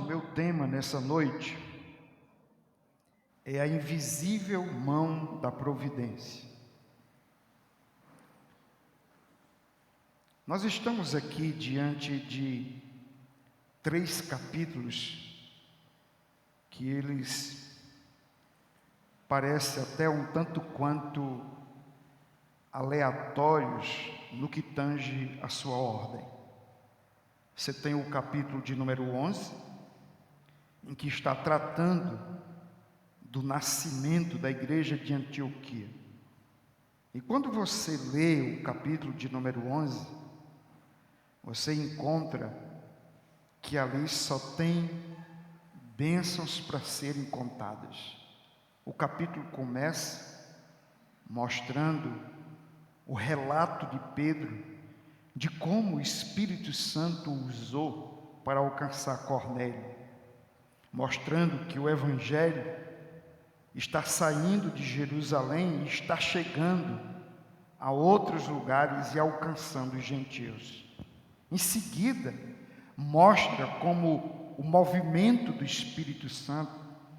meu tema nessa noite é a invisível mão da providência. Nós estamos aqui diante de 3 capítulos que eles parecem até um tanto quanto aleatórios no que tange a sua ordem. Você tem o capítulo de número 11, em que está tratando do nascimento da igreja de Antioquia. E quando você lê o capítulo de número 11, você encontra que ali só tem bênçãos para serem contadas. O capítulo começa mostrando o relato de Pedro de como o Espírito Santo usou para alcançar Cornélio, mostrando que o Evangelho está saindo de Jerusalém e está chegando a outros lugares e alcançando os gentios. Em seguida, mostra como o movimento do Espírito Santo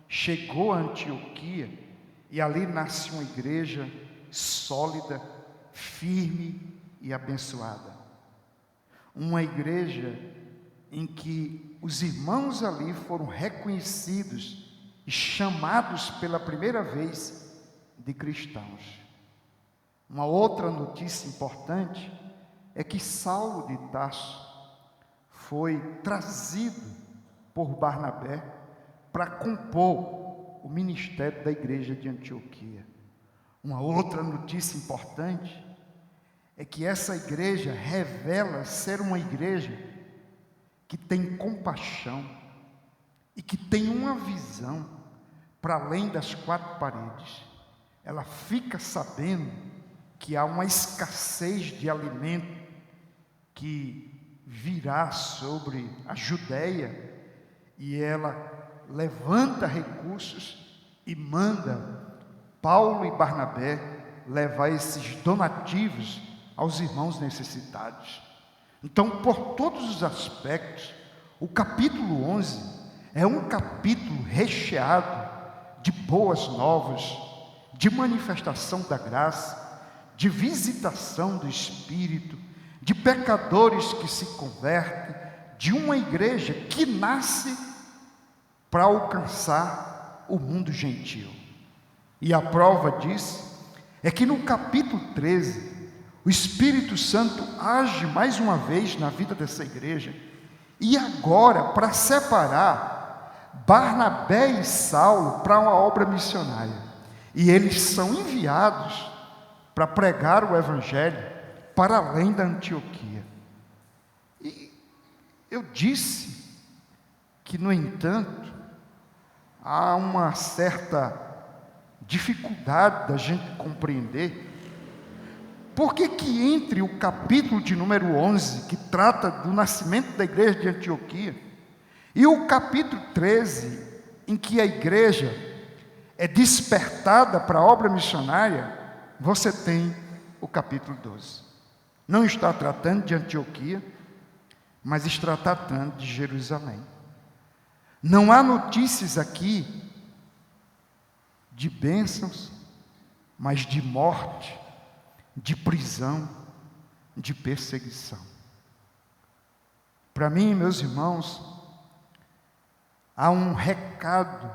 chegou a Antioquia e ali nasce uma igreja sólida, firme e abençoada. Uma igreja em que os irmãos ali foram reconhecidos e chamados pela primeira vez de cristãos. Uma outra notícia importante é que Saulo de Tarso foi trazido por Barnabé para compor o ministério da igreja de Antioquia. Uma outra notícia importante é que essa igreja revela ser uma igreja que tem compaixão e que tem uma visão para além das 4 paredes. Ela fica sabendo que há uma escassez de alimento que virá sobre a Judéia, e ela levanta recursos e manda Paulo e Barnabé levar esses donativos aos irmãos necessitados. Então, por todos os aspectos, o capítulo 11 é um capítulo recheado de boas novas, de manifestação da graça, de visitação do Espírito, de pecadores que se convertem, de uma igreja que nasce para alcançar o mundo gentil. E a prova disso é que no capítulo 13, o Espírito Santo age mais uma vez na vida dessa igreja, e agora para separar Barnabé e Saulo para uma obra missionária. E eles são enviados para pregar o Evangelho para além da Antioquia. E eu disse que, no entanto, há uma certa dificuldade da gente compreender por que entre o capítulo de número 11, que trata do nascimento da igreja de Antioquia, e o capítulo 13, em que a igreja é despertada para a obra missionária, você tem o capítulo 12. Não está tratando de Antioquia, mas está tratando de Jerusalém. Não há notícias aqui de bênçãos, mas de morte, de prisão, de perseguição. Para mim, meus irmãos, há um recado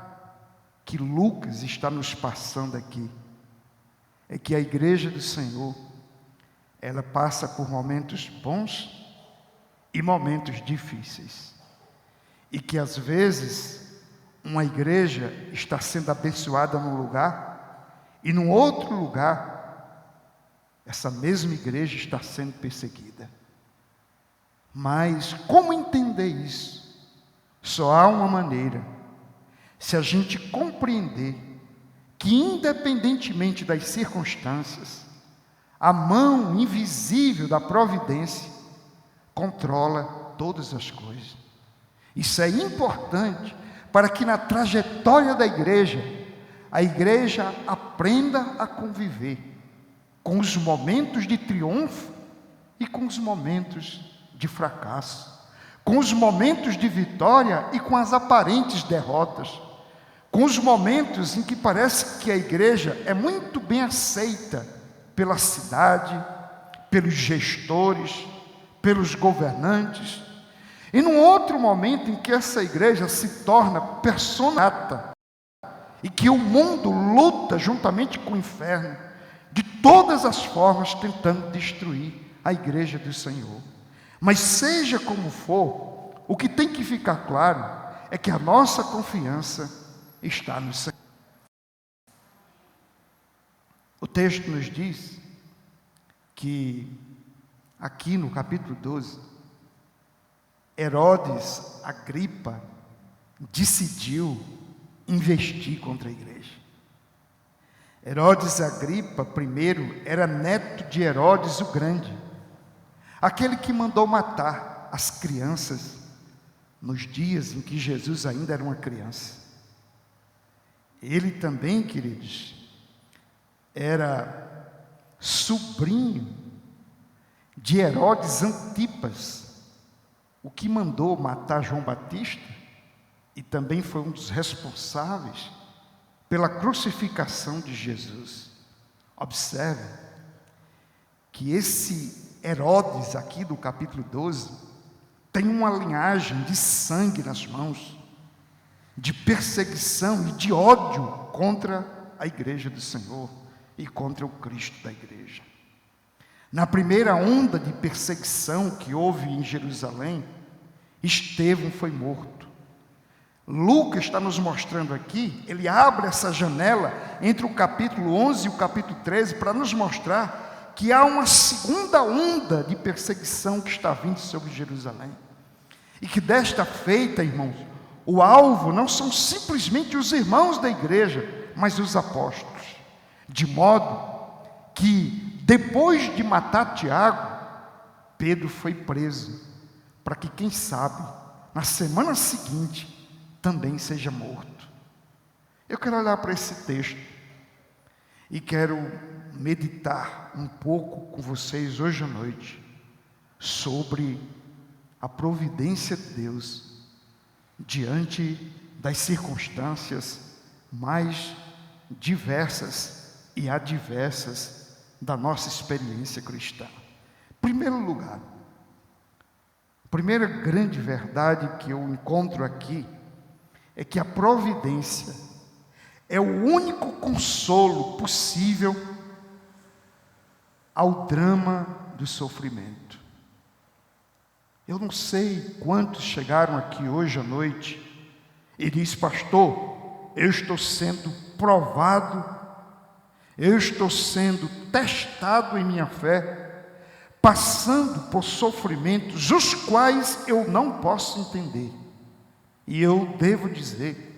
que Lucas está nos passando aqui. É que a igreja do Senhor, ela passa por momentos bons e momentos difíceis. E que às vezes uma igreja está sendo abençoada num lugar, e num outro lugar essa mesma igreja está sendo perseguida. Mas como entender isso? Só há uma maneira: se a gente compreender que, independentemente das circunstâncias, a mão invisível da providência controla todas as coisas. Isso é importante para que na trajetória da igreja, a igreja aprenda a conviver com os momentos de triunfo e com os momentos de fracasso. com os momentos de vitória e com as aparentes derrotas, com os momentos em que parece que a igreja é muito bem aceita pela cidade, pelos gestores, pelos governantes, e num outro momento em que essa igreja se torna personata e que o mundo luta juntamente com o inferno, de todas as formas, tentando destruir a igreja do Senhor. Mas seja como for, o que tem que ficar claro é que a nossa confiança está no Senhor. O texto nos diz que, aqui no capítulo 12, Herodes Agripa decidiu investir contra a igreja. Herodes Agripa, primeiro, era neto de Herodes o Grande, aquele que mandou matar as crianças nos dias em que Jesus ainda era uma criança. Ele também, queridos, era sobrinho de Herodes Antipas, o que mandou matar João Batista, e também foi um dos responsáveis pela crucificação de Jesus. Observe que esse Herodes aqui do capítulo 12 tem uma linhagem de sangue nas mãos, de perseguição e de ódio contra a igreja do Senhor e contra o Cristo da igreja. Na primeira onda de perseguição que houve em Jerusalém, Estevão foi morto. Lucas está nos mostrando aqui, ele abre essa janela entre o capítulo 11 e o capítulo 13 para nos mostrar que há uma segunda onda de perseguição que está vindo sobre Jerusalém. E que desta feita, irmãos, o alvo não são simplesmente os irmãos da igreja, mas os apóstolos. De modo que, depois de matar Tiago, Pedro foi preso, para que, quem sabe, na semana seguinte, também seja morto. Eu quero olhar para esse texto e quero meditar um pouco com vocês hoje à noite sobre a providência de Deus diante das circunstâncias mais diversas e adversas da nossa experiência cristã. Em primeiro lugar, a primeira grande verdade que eu encontro aqui é que a providência é o único consolo possível ao drama do sofrimento. Eu não sei quantos chegaram aqui hoje à noite e diz: pastor, eu estou sendo provado, eu estou sendo testado em minha fé, passando por sofrimentos os quais eu não posso entender. E eu devo dizer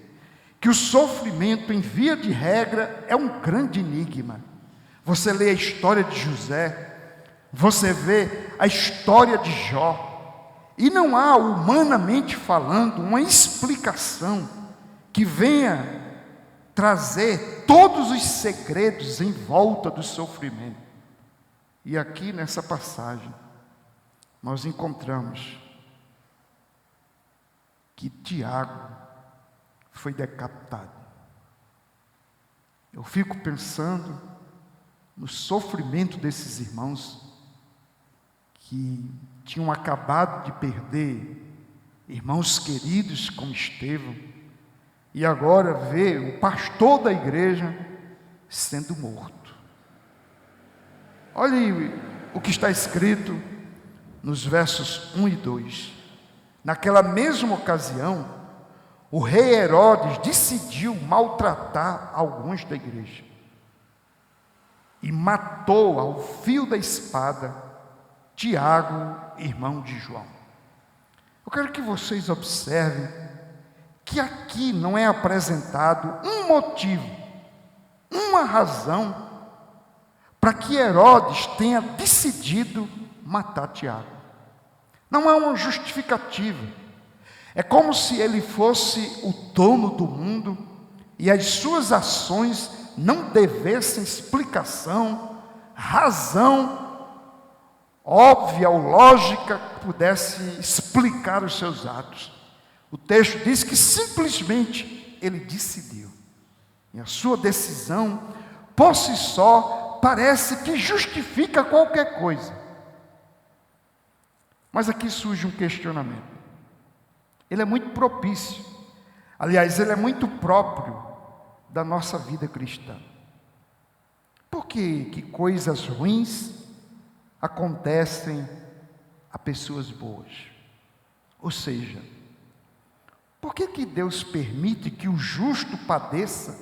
que o sofrimento, em via de regra, é um grande enigma. Você lê a história de José, você vê a história de Jó, e não há, humanamente falando, uma explicação que venha trazer todos os segredos em volta do sofrimento. E aqui nessa passagem, nós encontramos que Tiago foi decapitado. Eu fico pensando no sofrimento desses irmãos que tinham acabado de perder irmãos queridos como Estevão, e agora vê o pastor da igreja sendo morto. Olhe o que está escrito nos versos 1 e 2. Naquela mesma ocasião, o rei Herodes decidiu maltratar alguns da igreja e matou ao fio da espada Tiago, irmão de João. Eu quero que vocês observem que aqui não é apresentado um motivo, uma razão para que Herodes tenha decidido matar Tiago. Não há uma justificativa. É como se ele fosse o dono do mundo e as suas ações não devessem explicação, razão óbvia ou lógica que pudesse explicar os seus atos. O texto diz que simplesmente ele decidiu. E a sua decisão, por si só, parece que justifica qualquer coisa. Mas aqui surge um questionamento. Ele é muito propício. Aliás, ele é muito próprio da nossa vida cristã. Por que coisas ruins acontecem a pessoas boas? Ou seja, por que Deus permite que o justo padeça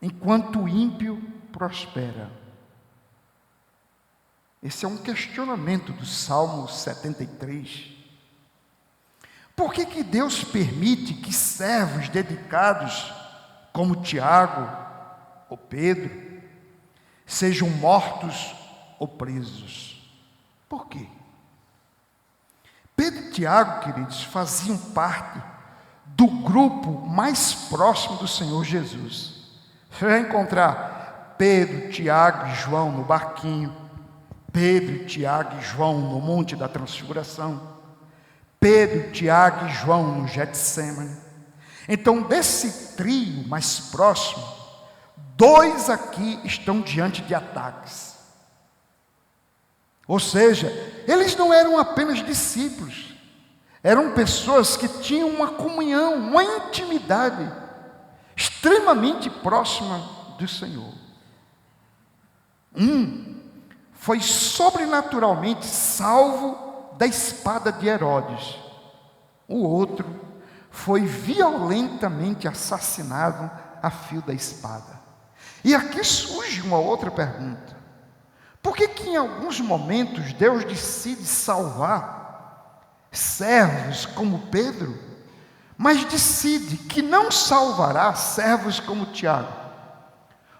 enquanto o ímpio prospera? Esse é um questionamento do Salmo 73. Por que Deus permite que servos dedicados, como Tiago ou Pedro, sejam mortos ou presos? Por quê? Pedro e Tiago, queridos, faziam parte do grupo mais próximo do Senhor Jesus. Você vai encontrar Pedro, Tiago e João no barquinho, Pedro, Tiago e João no Monte da Transfiguração, Pedro, Tiago e João no Getsemane. Então, desse trio mais próximo, 2 aqui estão diante de ataques. Ou seja, eles não eram apenas discípulos, eram pessoas que tinham uma comunhão, uma intimidade extremamente próxima do Senhor. Foi sobrenaturalmente salvo da espada de Herodes. O outro foi violentamente assassinado a fio da espada. E aqui surge uma outra pergunta. Por que em alguns momentos Deus decide salvar servos como Pedro, mas decide que não salvará servos como Tiago?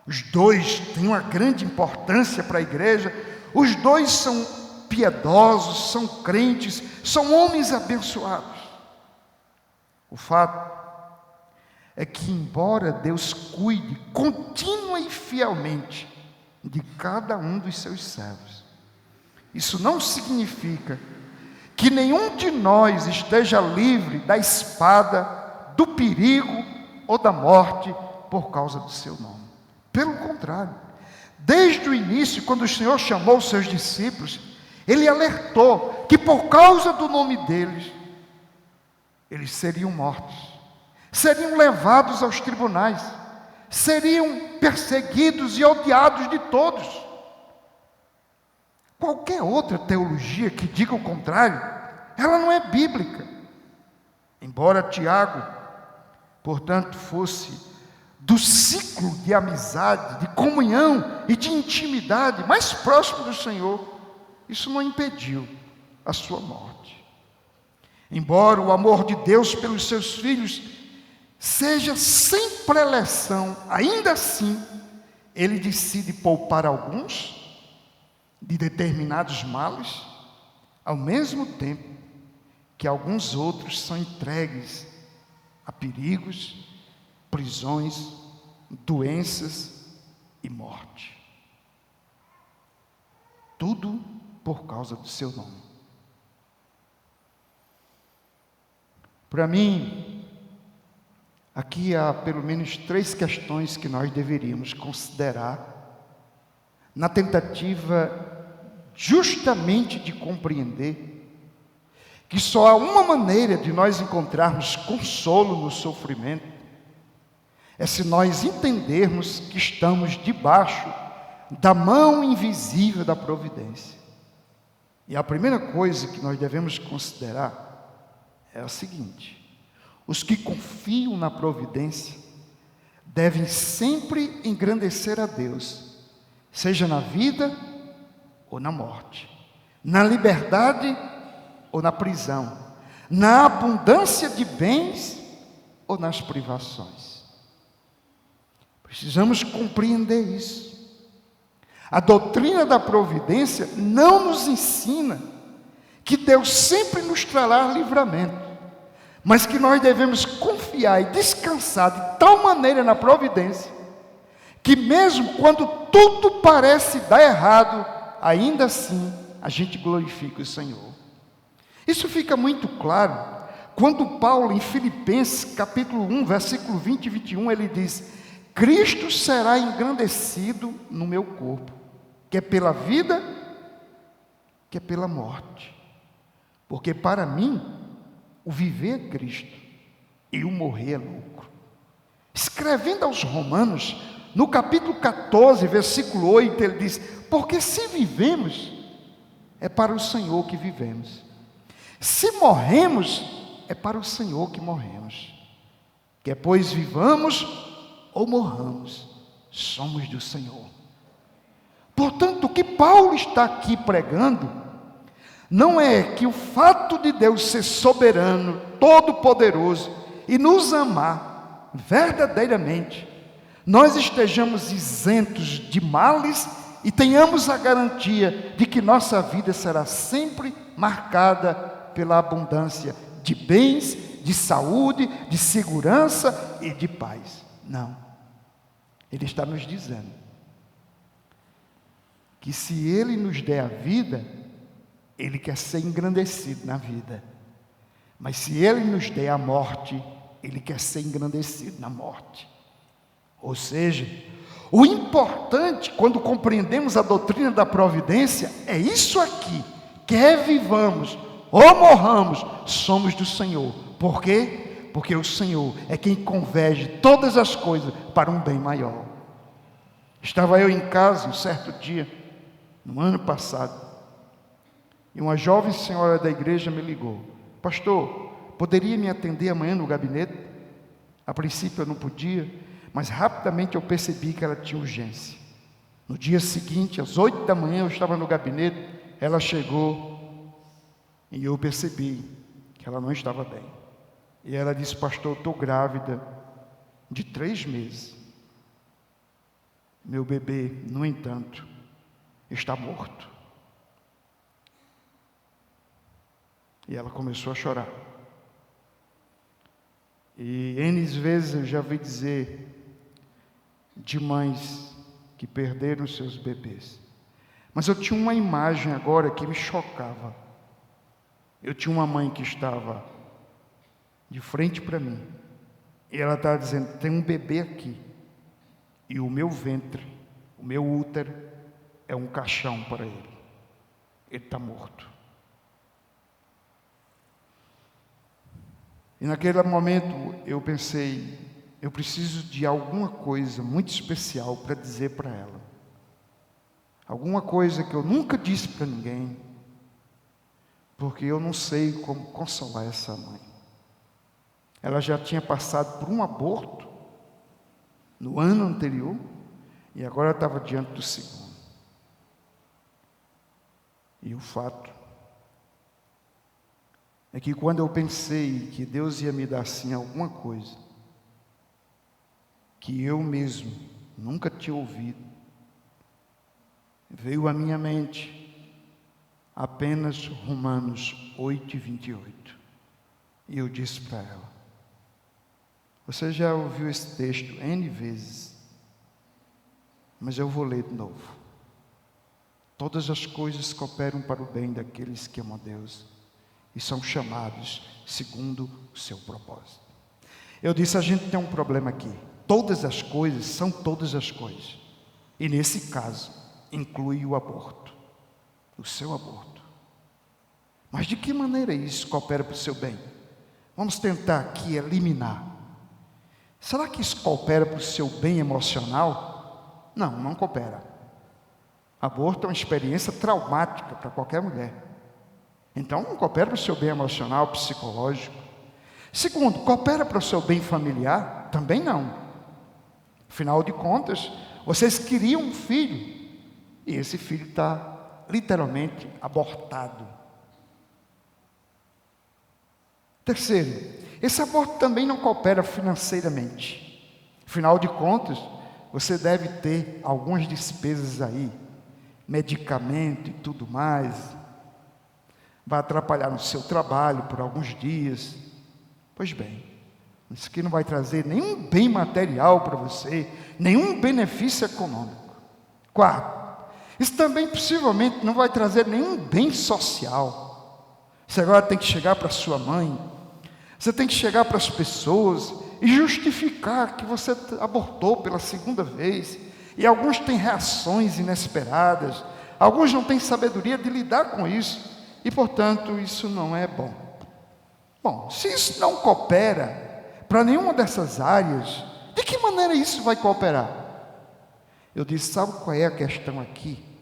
Os 2 têm uma grande importância para a igreja, os 2 são piedosos, são crentes, são homens abençoados. O fato é que, embora Deus cuide contínua e fielmente de cada um dos seus servos, isso não significa que nenhum de nós esteja livre da espada, do perigo ou da morte por causa do seu nome. Pelo contrário, desde o início, quando o Senhor chamou os seus discípulos, Ele alertou que por causa do nome deles, eles seriam mortos, seriam levados aos tribunais, seriam perseguidos e odiados de todos. Qualquer outra teologia que diga o contrário, ela não é bíblica. Embora Tiago, portanto, fosse do ciclo de amizade, de comunhão e de intimidade mais próximo do Senhor, isso não impediu a sua morte. Embora o amor de Deus pelos seus filhos seja sem preleção, ainda assim, Ele decide poupar alguns de determinados males, ao mesmo tempo que alguns outros são entregues a perigos, prisões, doenças e morte. Tudo por causa do seu nome. Para mim, aqui há pelo menos 3 questões que nós deveríamos considerar na tentativa justamente de compreender que só há uma maneira de nós encontrarmos consolo no sofrimento, é se nós entendermos que estamos debaixo da mão invisível da providência. E a primeira coisa que nós devemos considerar é a seguinte: os que confiam na providência devem sempre engrandecer a Deus, seja na vida ou na morte, na liberdade ou na prisão, na abundância de bens ou nas privações. Precisamos compreender isso. A doutrina da providência não nos ensina que Deus sempre nos trará livramento, mas que nós devemos confiar e descansar de tal maneira na providência, que mesmo quando tudo parece dar errado, ainda assim a gente glorifica o Senhor. Isso fica muito claro quando Paulo, em Filipenses, capítulo 1, versículo 20 e 21, ele diz: Cristo será engrandecido no meu corpo, quer pela vida, quer pela morte. Porque para mim, o viver é Cristo e o morrer é lucro. Escrevendo aos Romanos, no capítulo 14, versículo 8, ele diz: porque se vivemos, é para o Senhor que vivemos. Se morremos, é para o Senhor que morremos. Quer pois vivamos ou morramos, somos do Senhor. Portanto, o que Paulo está aqui pregando, não é que o fato de Deus ser soberano, todo-poderoso, e nos amar verdadeiramente, nós estejamos isentos de males e tenhamos a garantia de que nossa vida será sempre marcada pela abundância de bens, de saúde, de segurança e de paz. Não. Ele está nos dizendo que se Ele nos der a vida, Ele quer ser engrandecido na vida. Mas se Ele nos der a morte, Ele quer ser engrandecido na morte. Ou seja, o importante quando compreendemos a doutrina da providência é isso aqui: quer vivamos ou morramos, somos do Senhor. Por quê? Porque o Senhor é quem converge todas as coisas para um bem maior. Estava eu em casa um certo dia, no ano passado, e uma jovem senhora da igreja me ligou: pastor, poderia me atender amanhã no gabinete? A princípio eu não podia, mas rapidamente eu percebi que ela tinha urgência. No dia seguinte, às 8 da manhã, eu estava no gabinete, ela chegou e eu percebi que ela não estava bem. E ela disse: pastor, eu estou grávida de 3 meses. Meu bebê, no entanto, está morto. E ela começou a chorar. E N vezes eu já ouvi dizer de mães que perderam seus bebês. Mas eu tinha uma imagem agora que me chocava. Eu tinha uma mãe que estava de frente para mim. E ela estava dizendo: tem um bebê aqui. E o meu ventre, o meu útero, é um caixão para ele. Ele está morto. E naquele momento eu pensei: eu preciso de alguma coisa muito especial para dizer para ela. Alguma coisa que eu nunca disse para ninguém. Porque eu não sei como consolar essa mãe. Ela já tinha passado por um aborto no ano anterior e agora estava diante do segundo. E o fato é que quando eu pensei que Deus ia me dar assim alguma coisa que eu mesmo nunca tinha ouvido, veio à minha mente apenas Romanos 8 e 28. E eu disse para ela: você já ouviu esse texto N vezes, mas eu vou ler de novo. Todas as coisas cooperam para o bem daqueles que amam a Deus e são chamados segundo o seu propósito. Eu disse: a gente tem um problema aqui. Todas as coisas são todas as coisas. E nesse caso, inclui o aborto. O seu aborto. Mas de que maneira isso coopera para o seu bem? Vamos tentar aqui eliminar. Será que isso coopera para o seu bem emocional? Não, não coopera. Aborto é uma experiência traumática para qualquer mulher. Então não coopera para o seu bem emocional, psicológico. Segundo, coopera para o seu bem familiar? Também não. Afinal de contas, vocês queriam um filho e esse filho está literalmente abortado. Terceiro, esse aborto também não coopera financeiramente. Afinal de contas, você deve ter algumas despesas aí, medicamento e tudo mais. Vai atrapalhar no seu trabalho por alguns dias. Pois bem, isso aqui não vai trazer nenhum bem material para você, nenhum benefício econômico. Quarto, Isso também possivelmente não vai trazer nenhum bem social. Você agora tem que chegar para sua mãe, você tem que chegar para as pessoas e justificar que você abortou pela segunda vez. E alguns têm reações inesperadas, alguns não têm sabedoria de lidar com isso, e portanto isso não é bom. Bom, se isso não coopera para nenhuma dessas áreas, de que maneira isso vai cooperar? Eu disse, sabe qual é a questão aqui?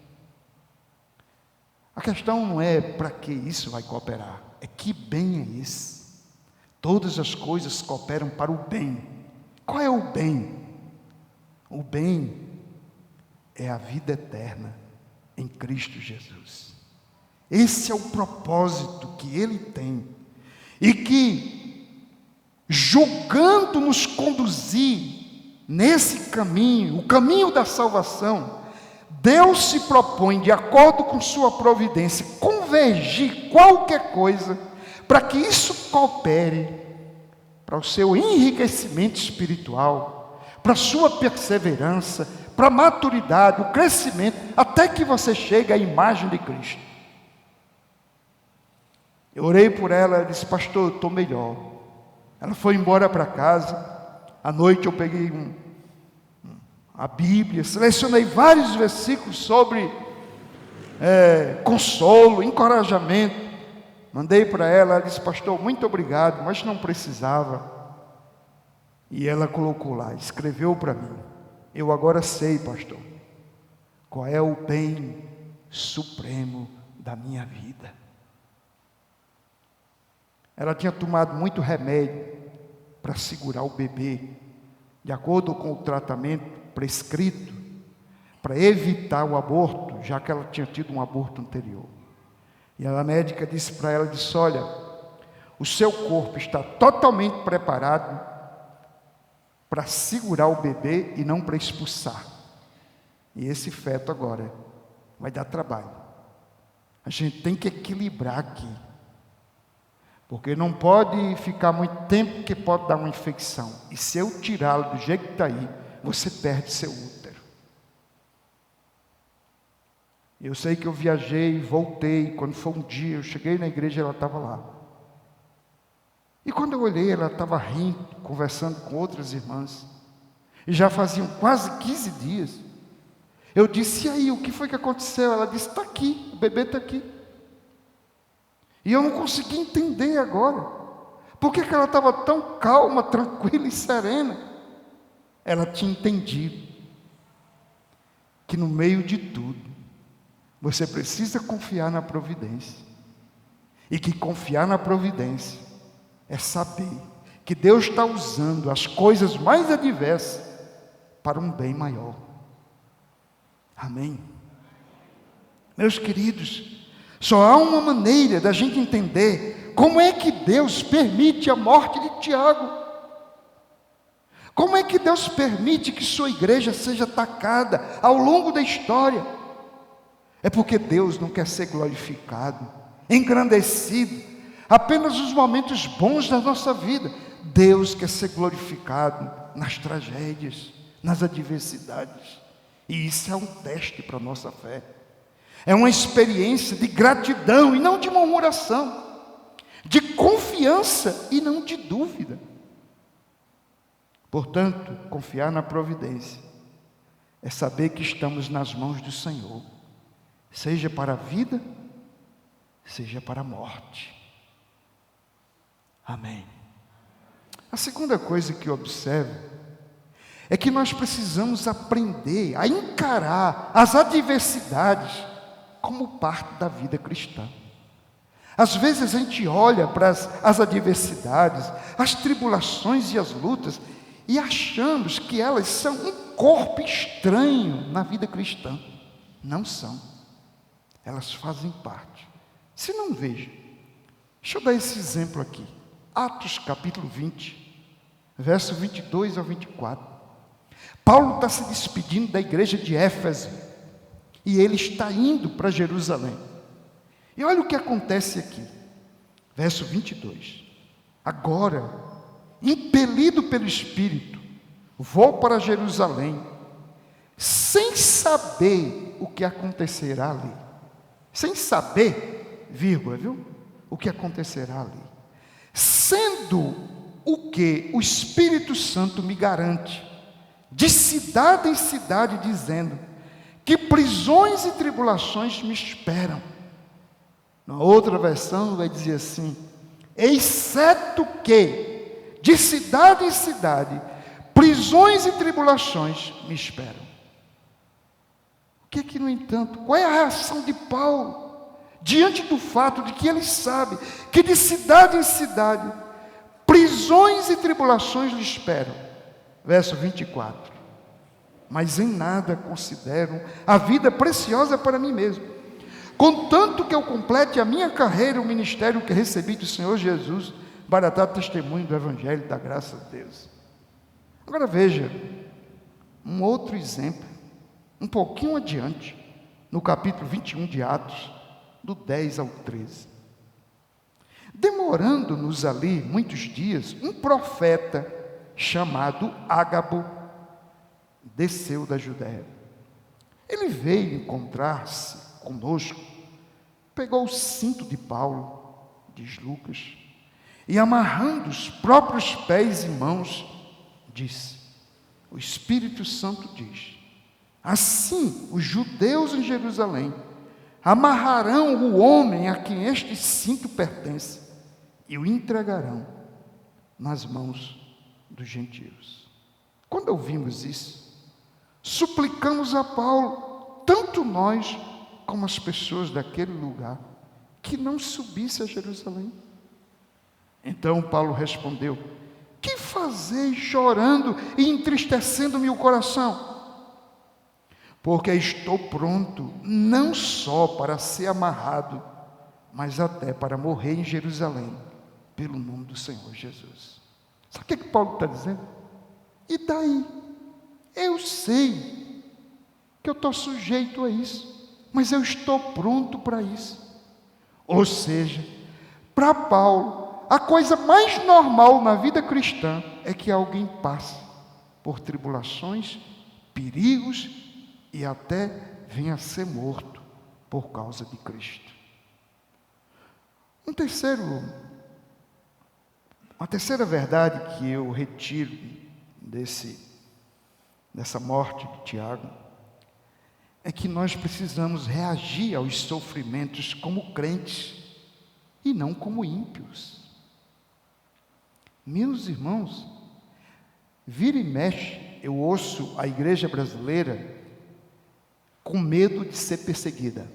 A questão não é para que isso vai cooperar, é que bem é esse. Todas as coisas cooperam para o bem. Qual é o bem? O bem é a vida eterna em Cristo Jesus. Esse é o propósito que Ele tem. E que, julgando nos conduzir nesse caminho, o caminho da salvação, Deus se propõe, de acordo com sua providência, convergir qualquer coisa para que isso coopere para o seu enriquecimento espiritual, para a sua perseverança, para a maturidade, o crescimento, até que você chegue à imagem de Cristo. Eu orei por ela, ela disse, pastor, eu estou melhor. Ela foi embora para casa, à noite eu peguei a Bíblia, selecionei vários versículos sobre consolo, encorajamento, mandei para ela, ela disse, pastor, muito obrigado, mas não precisava. E ela colocou lá, escreveu para mim, eu agora sei, pastor, qual é o bem supremo da minha vida. Ela tinha tomado muito remédio para segurar o bebê, de acordo com o tratamento prescrito, para evitar o aborto, já que ela tinha tido um aborto anterior. E a médica disse para ela, disse, olha, o seu corpo está totalmente preparado para segurar o bebê e não para expulsar. E esse feto agora vai dar trabalho. A gente tem que equilibrar aqui. Porque não pode ficar muito tempo, que pode dar uma infecção. E se eu tirá-lo do jeito que está aí, você perde seu útero. Eu sei que eu viajei, voltei, quando foi um dia, eu cheguei na igreja, ela estava lá. E quando eu olhei, ela estava rindo, conversando com outras irmãs. E já faziam quase 15 dias. Eu disse, e aí, o que foi que aconteceu? Ela disse, está aqui, o bebê está aqui. E eu não consegui entender agora. Por que ela estava tão calma, tranquila e serena? Ela tinha entendido que no meio de tudo, você precisa confiar na providência. E que confiar na providência é saber que Deus está usando as coisas mais adversas para um bem maior. Amém? Meus queridos, só há uma maneira da gente entender como é que Deus permite a morte de Tiago. Como é que Deus permite que sua igreja seja atacada ao longo da história? É porque Deus não quer ser glorificado, engrandecido, apenas nos momentos bons da nossa vida. Deus quer ser glorificado nas tragédias, nas adversidades. E isso é um teste para a nossa fé. É uma experiência de gratidão e não de murmuração, de confiança e não de dúvida. Portanto, confiar na providência é saber que estamos nas mãos do Senhor, seja para a vida, seja para a morte. Amém. A segunda coisa que eu observo é que nós precisamos aprender a encarar as adversidades como parte da vida cristã. Às vezes a gente olha para as adversidades, as tribulações e as lutas e achamos que elas são um corpo estranho na vida cristã. Não são. Elas fazem parte. Se não, veja. Deixa eu dar esse exemplo aqui. Atos capítulo 20, verso 22 ao 24. Paulo está se despedindo da igreja de Éfeso e ele está indo para Jerusalém. E olha o que acontece aqui, verso 22. Agora, impelido pelo Espírito, vou para Jerusalém, sem saber o que acontecerá ali. Sem saber, vírgula, viu? O que acontecerá ali. Sendo o que o Espírito Santo me garante, de cidade em cidade, dizendo que prisões e tribulações me esperam. Na outra versão vai dizer assim: exceto que, de cidade em cidade, prisões e tribulações me esperam. O que, no entanto, qual é a reação de Paulo diante do fato de que ele sabe que de cidade em cidade, prisões e tribulações lhe esperam? Verso 24: mas em nada considero a vida preciosa para mim mesmo, contanto que eu complete a minha carreira, o ministério que recebi do Senhor Jesus, para dar testemunho do Evangelho da graça de Deus. Agora veja, um outro exemplo, um pouquinho adiante, no capítulo 21 de Atos, do 10 ao 13. Demorando-nos ali muitos dias, um profeta chamado Ágabo desceu da Judéia. Ele veio encontrar-se conosco, pegou o cinto de Paulo, diz Lucas, e amarrando os próprios pés e mãos, disse: o Espírito Santo diz: assim os judeus em Jerusalém amarrarão o homem a quem este cinto pertence e o entregarão nas mãos dos gentios. Quando ouvimos isso, suplicamos a Paulo, tanto nós como as pessoas daquele lugar, que não subisse a Jerusalém. Então Paulo respondeu: que fazeis chorando e entristecendo-me o coração? Porque estou pronto, não só para ser amarrado, mas até para morrer em Jerusalém, pelo nome do Senhor Jesus. Sabe o que Paulo está dizendo? E daí? Eu sei que eu estou sujeito a isso, mas eu estou pronto para isso. Ou seja, para Paulo, a coisa mais normal na vida cristã é que alguém passe por tribulações, perigos e até venha a ser morto por causa de Cristo. Uma terceira verdade que eu retiro dessa morte de Tiago é que nós precisamos reagir aos sofrimentos como crentes e não como ímpios. Meus irmãos, vira e mexe, eu ouço a igreja brasileira com medo de ser perseguida.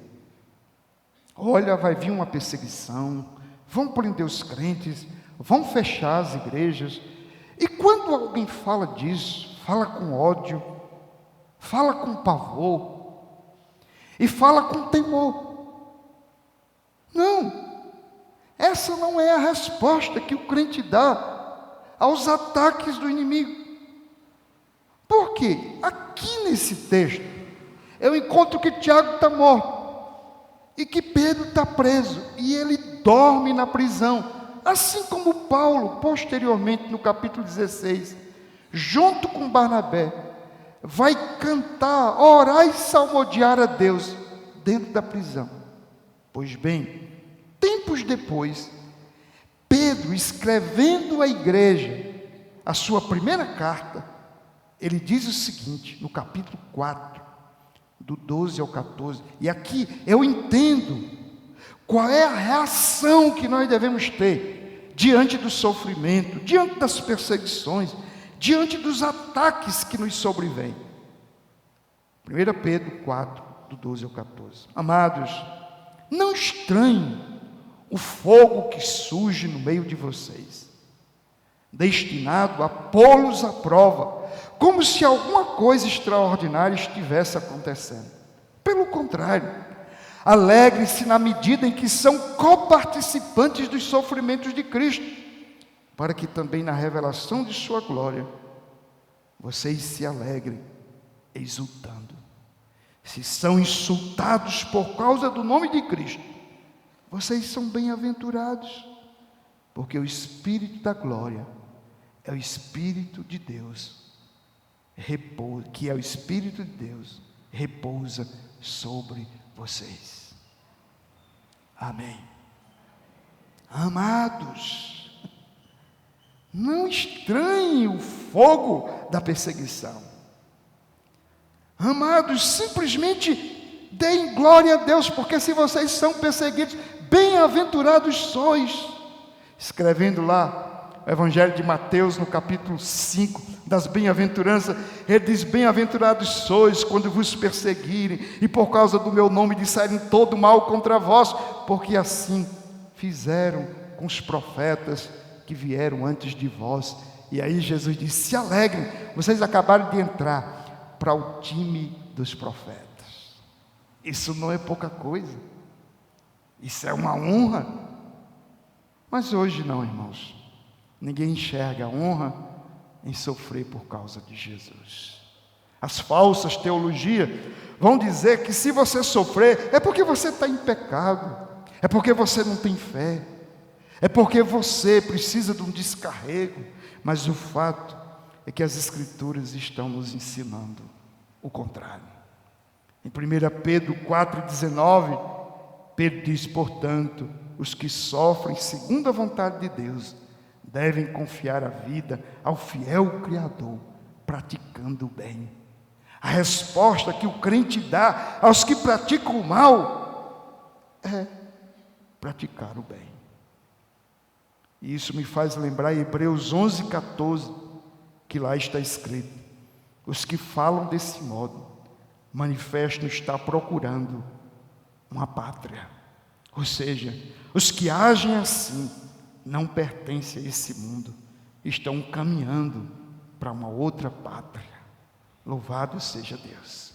Olha, vai vir uma perseguição, vão prender os crentes, vão fechar as igrejas. E quando alguém fala disso, fala com ódio, fala com pavor e fala com temor. Não, essa não é a resposta que o crente dá aos ataques do inimigo. Por quê? Aqui nesse texto eu encontro que Tiago está morto e que Pedro está preso e ele dorme na prisão, assim como Paulo, posteriormente no capítulo 16, junto com Barnabé, vai cantar, orar e salmodiar a Deus dentro da prisão. Pois bem, tempos depois, Pedro, escrevendo à igreja a sua primeira carta, ele diz o seguinte, no capítulo 4, do 12 ao 14, e aqui eu entendo qual é a reação que nós devemos ter diante do sofrimento, diante das perseguições, diante dos ataques que nos sobrevêm. 1 Pedro 4, do 12 ao 14. Amados, não estranhem o fogo que surge no meio de vocês, destinado a pô-los à prova, como se alguma coisa extraordinária estivesse acontecendo. Pelo contrário, alegrem-se na medida em que são coparticipantes dos sofrimentos de Cristo, para que também na revelação de sua glória, vocês se alegrem, exultando. Se são insultados por causa do nome de Cristo, vocês são bem-aventurados, porque o Espírito da glória é o Espírito de Deus, que é o Espírito de Deus, repousa sobre vocês. Amém. Amados, não estranhem o fogo da perseguição. Amados, simplesmente deem glória a Deus, porque se vocês são perseguidos, bem-aventurados sois. Escrevendo lá o Evangelho de Mateus, no capítulo 5, das bem-aventuranças, ele diz: bem-aventurados sois quando vos perseguirem, e por causa do meu nome disserem todo mal contra vós, porque assim fizeram com os profetas que vieram antes de vós. E aí Jesus disse: se alegrem, vocês acabaram de entrar para o time dos profetas. Isso não é pouca coisa, isso é uma honra. Mas hoje não, irmãos, ninguém enxerga a honra em sofrer por causa de Jesus. As falsas teologias vão dizer que se você sofrer, é porque você está em pecado, é porque você não tem fé, é porque você precisa de um descarrego. Mas o fato é que as Escrituras estão nos ensinando o contrário. Em 1 Pedro 4,19, Pedro diz: portanto, os que sofrem segundo a vontade de Deus devem confiar a vida ao fiel Criador, praticando o bem. A resposta que o crente dá aos que praticam o mal é praticar o bem. E isso me faz lembrar Hebreus 11,14, que lá está escrito: os que falam desse modo manifestam estar procurando uma pátria. Ou seja, os que agem assim não pertencem a esse mundo, estão caminhando para uma outra pátria. Louvado seja Deus.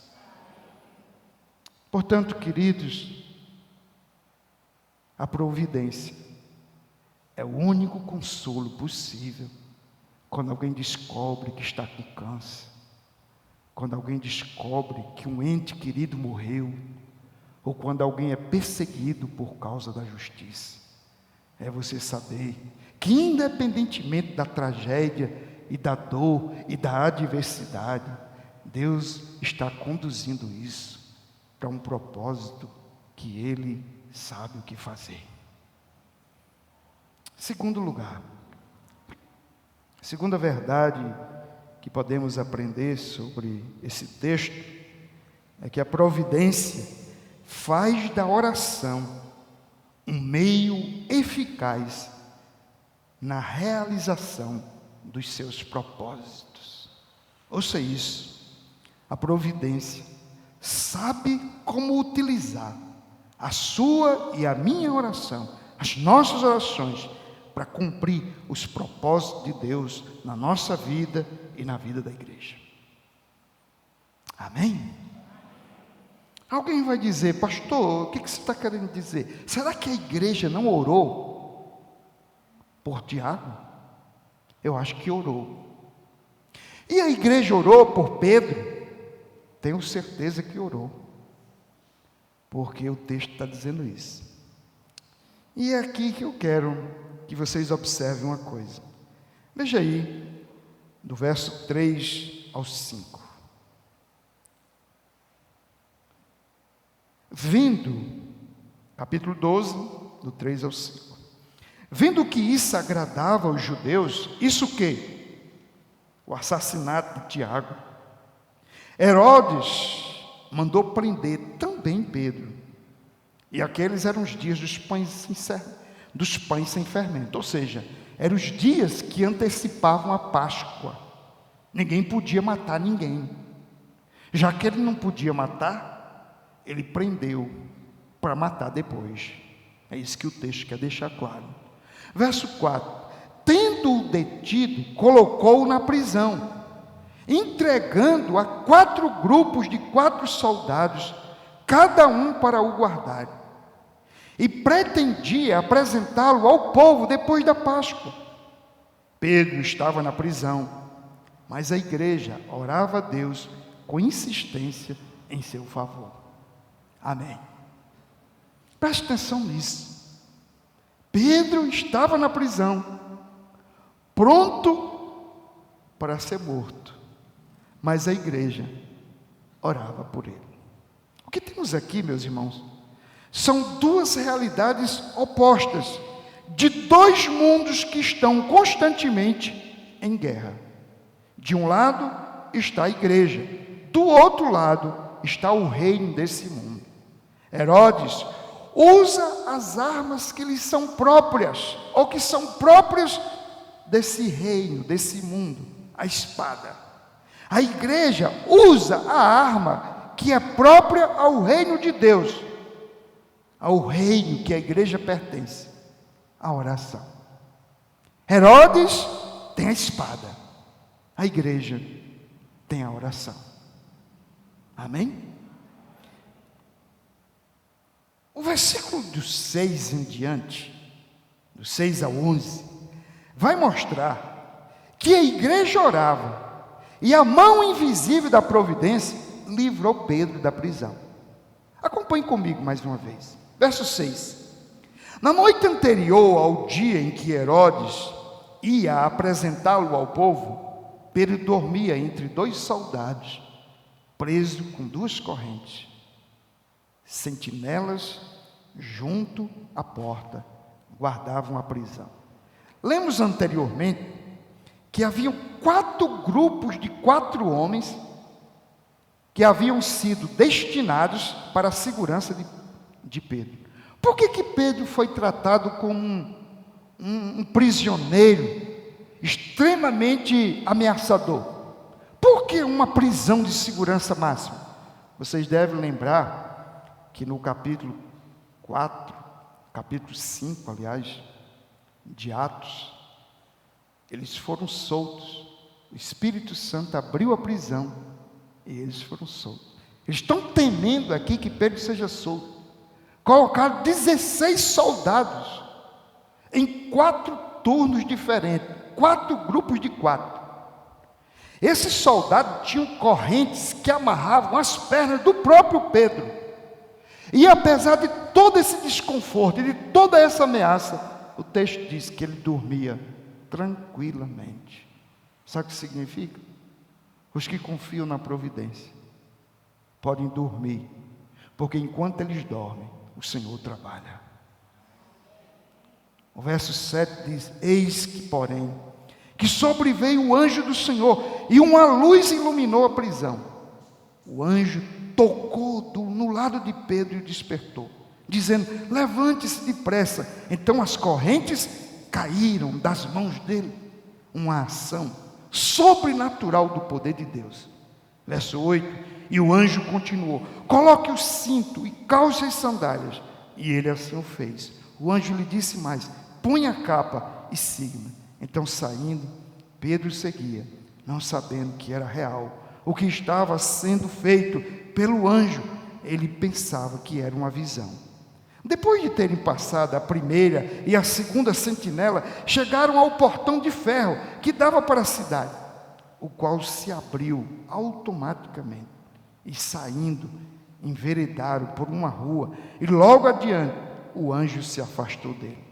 Portanto, queridos, a providência é o único consolo possível quando alguém descobre que está com câncer, quando alguém descobre que um ente querido morreu, ou quando alguém é perseguido por causa da justiça. É você saber que, independentemente da tragédia e da dor e da adversidade, Deus está conduzindo isso para um propósito que Ele sabe o que fazer. Segundo lugar, a segunda verdade que podemos aprender sobre esse texto é que a providência faz da oração um meio eficaz na realização dos seus propósitos. Ouça isso: a providência sabe como utilizar a sua e a minha oração, as nossas orações, para cumprir os propósitos de Deus na nossa vida e na vida da igreja. Amém? Alguém vai dizer: pastor, o que você está querendo dizer? Será que a igreja não orou por Tiago? Eu acho que orou. E a igreja orou por Pedro? Tenho certeza que orou, porque o texto está dizendo isso. E é aqui que eu quero que vocês observem uma coisa. Veja aí, do verso 3 ao 5. Vendo, capítulo 12, do 3 ao 5. Vendo que isso agradava aos judeus, isso o quê? O assassinato de Tiago. Herodes mandou prender também Pedro. E aqueles eram os dias dos pães sem fermento. Ou seja, eram os dias que antecipavam a Páscoa. Ninguém podia matar ninguém. Já que ele não podia matar, ele prendeu para matar depois. É isso que o texto quer deixar claro. Verso 4. Tendo-o detido, colocou-o na prisão, entregando a 4 grupos de 4 soldados, cada um para o guardar. E pretendia apresentá-lo ao povo depois da Páscoa. Pedro estava na prisão, mas a igreja orava a Deus com insistência em seu favor. Amém. Preste atenção nisso. Pedro estava na prisão, pronto para ser morto, mas a igreja orava por ele. O que temos aqui, meus irmãos, são duas realidades opostas, de dois mundos que estão constantemente em guerra. De um lado está a igreja, do outro lado está o reino desse mundo. Herodes usa as armas que lhe são próprias, ou que são próprias desse reino, desse mundo, a espada. A igreja usa a arma que é própria ao reino de Deus, ao reino que a igreja pertence, a oração. Herodes tem a espada, a igreja tem a oração. Amém? O versículo do 6 em diante, do 6 ao 11, vai mostrar que a igreja orava e a mão invisível da providência livrou Pedro da prisão. Acompanhe comigo mais uma vez. Verso 6. Na noite anterior ao dia em que Herodes ia apresentá-lo ao povo, Pedro dormia entre dois soldados, preso com duas correntes. Sentinelas junto à porta guardavam a prisão. Lemos anteriormente que haviam 4 grupos de 4 homens que haviam sido destinados para a segurança de Pedro. Por que Pedro foi tratado como um prisioneiro extremamente ameaçador? Por que uma prisão de segurança máxima? Vocês devem lembrar que no capítulo 5, aliás, de Atos, eles foram soltos. O Espírito Santo abriu a prisão e eles foram soltos. Eles estão temendo aqui que Pedro seja solto. Colocaram 16 soldados em 4 turnos diferentes, 4 grupos de 4. Esses soldados tinham correntes que amarravam as pernas do próprio Pedro. E apesar de todo esse desconforto e de toda essa ameaça, o texto diz que ele dormia tranquilamente. Sabe o que significa? Os que confiam na providência podem dormir, porque enquanto eles dormem, o Senhor trabalha. O verso 7 diz: eis que, porém, que sobreveio o anjo do Senhor, e uma luz iluminou a prisão. O anjo tocou no lado de Pedro e o despertou, dizendo: levante-se depressa. Então as correntes caíram das mãos dele. Uma ação sobrenatural do poder de Deus. Verso 8: e o anjo continuou: coloque o cinto e calce as sandálias. E ele assim o fez. O anjo lhe disse mais: põe a capa e siga-me. Então, saindo, Pedro seguia, não sabendo que era real o que estava sendo feito pelo anjo. Ele pensava que era uma visão. Depois de terem passado a primeira e a segunda sentinela, chegaram ao portão de ferro que dava para a cidade, o qual se abriu automaticamente, e saindo, enveredaram por uma rua, e logo adiante o anjo se afastou dele.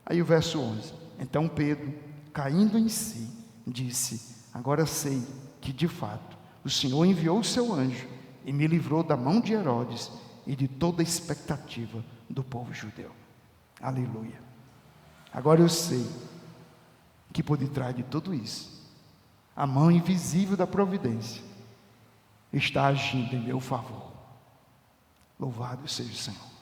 Aí o verso 11: então Pedro, caindo em si, disse: agora sei que de fato o Senhor enviou o seu anjo e me livrou da mão de Herodes e de toda a expectativa do povo judeu. Aleluia. Agora eu sei que por detrás de tudo isso, a mão invisível da providência está agindo em meu favor. Louvado seja o Senhor.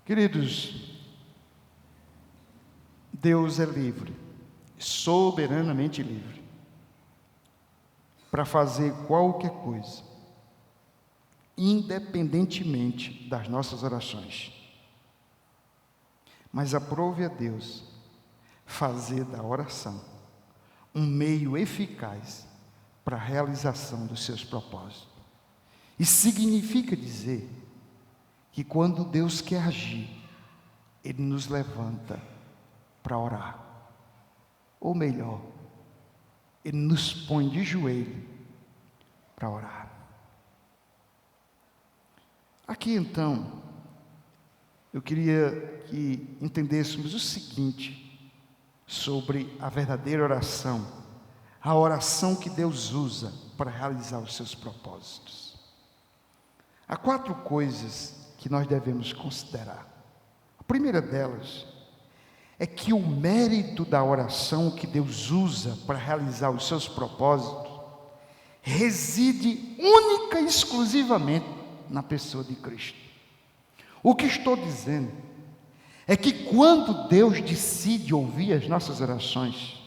Queridos, Deus é livre, soberanamente livre, para fazer qualquer coisa, independentemente das nossas orações. Mas aprove a Deus fazer da oração um meio eficaz para a realização dos seus propósitos. Isso significa dizer que quando Deus quer agir, Ele nos levanta para orar. Ou melhor, Ele nos põe de joelho para orar. Aqui então, eu queria que entendêssemos o seguinte sobre a verdadeira oração, a oração que Deus usa para realizar os seus propósitos. Há 4 coisas que nós devemos considerar. A primeira delas é que o mérito da oração que Deus usa para realizar os seus propósitos reside única e exclusivamente na pessoa de Cristo. O que estou dizendo é que quando Deus decide ouvir as nossas orações,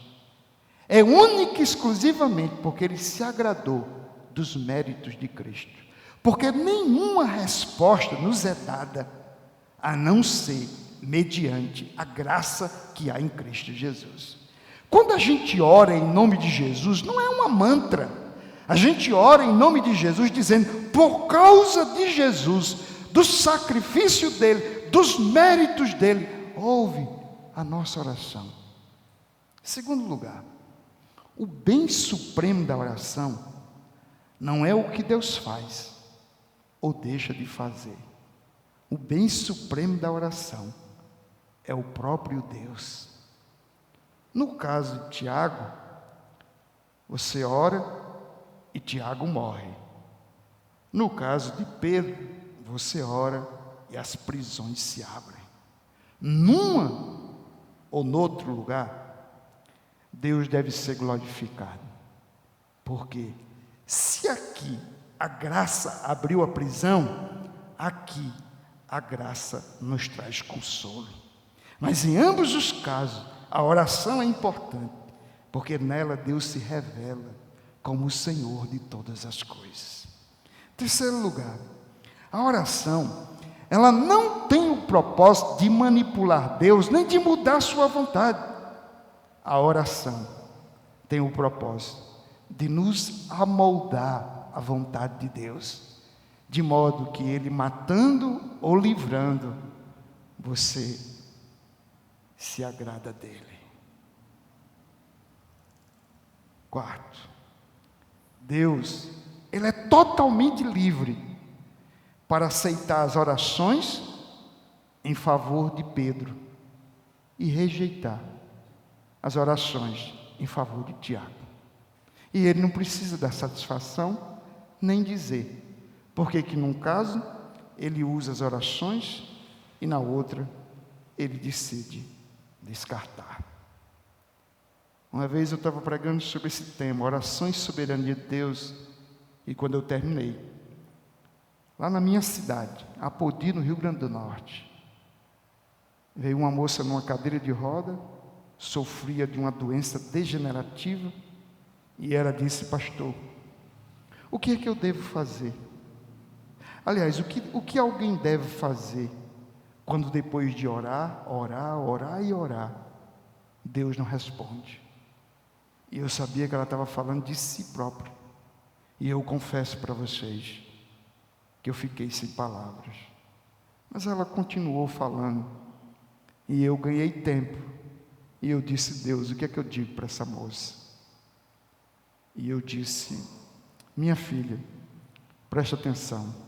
é única e exclusivamente porque Ele se agradou dos méritos de Cristo. Porque nenhuma resposta nos é dada a não ser mediante a graça que há em Cristo Jesus. Quando a gente ora em nome de Jesus, não é uma mantra. A gente ora em nome de Jesus dizendo, por causa de Jesus, do sacrifício dele, dos méritos dele, ouve a nossa oração. Segundo lugar, o bem supremo da oração não é o que Deus faz ou deixa de fazer. O bem supremo da oração é o próprio Deus. No caso de Tiago, você ora e Tiago morre. No caso de Pedro, você ora e as prisões se abrem. Numa ou noutro lugar, Deus deve ser glorificado. Porque se aqui a graça abriu a prisão, aqui a graça nos traz consolo. Mas em ambos os casos, a oração é importante, porque nela Deus se revela como o Senhor de todas as coisas. Terceiro lugar, a oração, ela não tem o propósito de manipular Deus, nem de mudar sua vontade. A oração tem o propósito de nos amoldar à vontade de Deus, de modo que Ele, matando ou livrando, você se agrada dele. Quarto, Deus, Ele é totalmente livre para aceitar as orações em favor de Pedro e rejeitar as orações em favor de Tiago. E Ele não precisa dar satisfação nem dizer porque que num caso Ele usa as orações e na outra Ele decide descartar. Uma vez eu estava pregando sobre esse tema, orações e soberania de Deus, e quando eu terminei, lá na minha cidade, Apodi, no Rio Grande do Norte, veio uma moça numa cadeira de roda, sofria de uma doença degenerativa, e ela disse, pastor, o que é que eu devo fazer? Aliás, o que alguém deve fazer quando depois de orar, Deus não responde? E eu sabia que ela estava falando de si própria. E eu confesso para vocês que eu fiquei sem palavras. Mas ela continuou falando. E eu ganhei tempo. E eu disse, Deus, o que é que eu digo para essa moça? E eu disse, minha filha, preste atenção.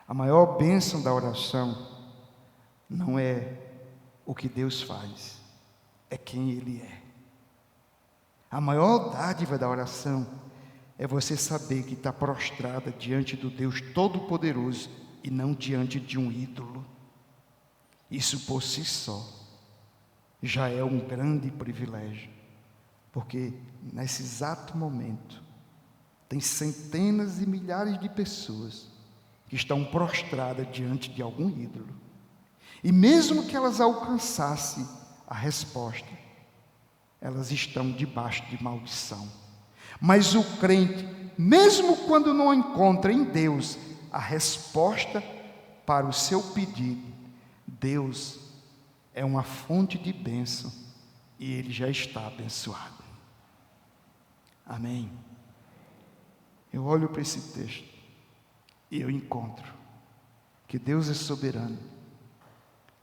A maior bênção da oração não é o que Deus faz, é quem Ele é. A maior dádiva da oração é você saber que está prostrada diante do Deus Todo-Poderoso e não diante de um ídolo. Isso por si só já é um grande privilégio, porque nesse exato momento tem centenas e milhares de pessoas que estão prostradas diante de algum ídolo. E mesmo que elas alcançassem a resposta, elas estão debaixo de maldição. Mas o crente, mesmo quando não encontra em Deus a resposta para o seu pedido, Deus é uma fonte de bênção e Ele já está abençoado. Amém? Eu olho para esse texto e eu encontro que Deus é soberano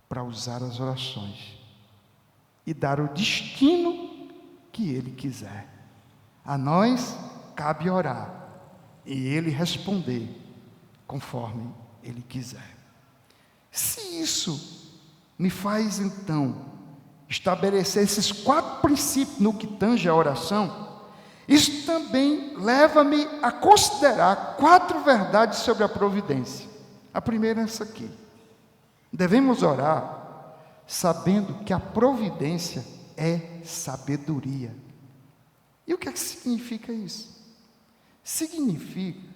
para usar as orações e dar o destino que Ele quiser. A nós cabe orar e Ele responder conforme Ele quiser. Se isso me faz então estabelecer esses 4 princípios no que tange a oração, isso também leva-me a considerar 4 verdades sobre a providência. A primeira é essa aqui: devemos orar sabendo que a providência é sabedoria. E o que é que significa isso? Significa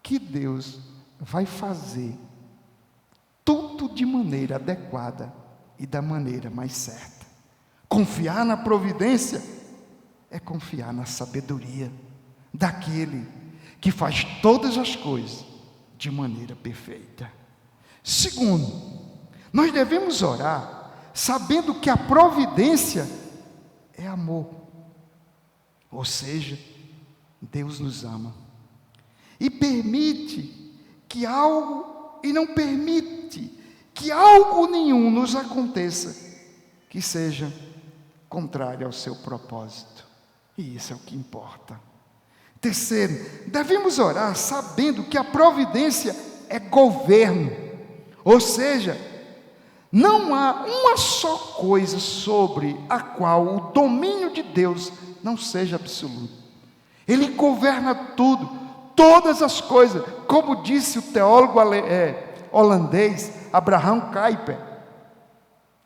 que Deus vai fazer tudo de maneira adequada e da maneira mais certa. Confiar na providência é confiar na sabedoria daquele que faz todas as coisas de maneira perfeita. Segundo, nós devemos orar sabendo que a providência é amor. Ou seja, Deus nos ama e permite que algo, e não permite que algo nenhum nos aconteça que seja contrário ao seu propósito. E isso é o que importa. Terceiro, devemos orar sabendo que a providência é governo. Ou seja, não há uma só coisa sobre a qual o domínio de Deus não seja absoluto. Ele governa tudo, todas as coisas, como disse o teólogo holandês Abraham Kuyper.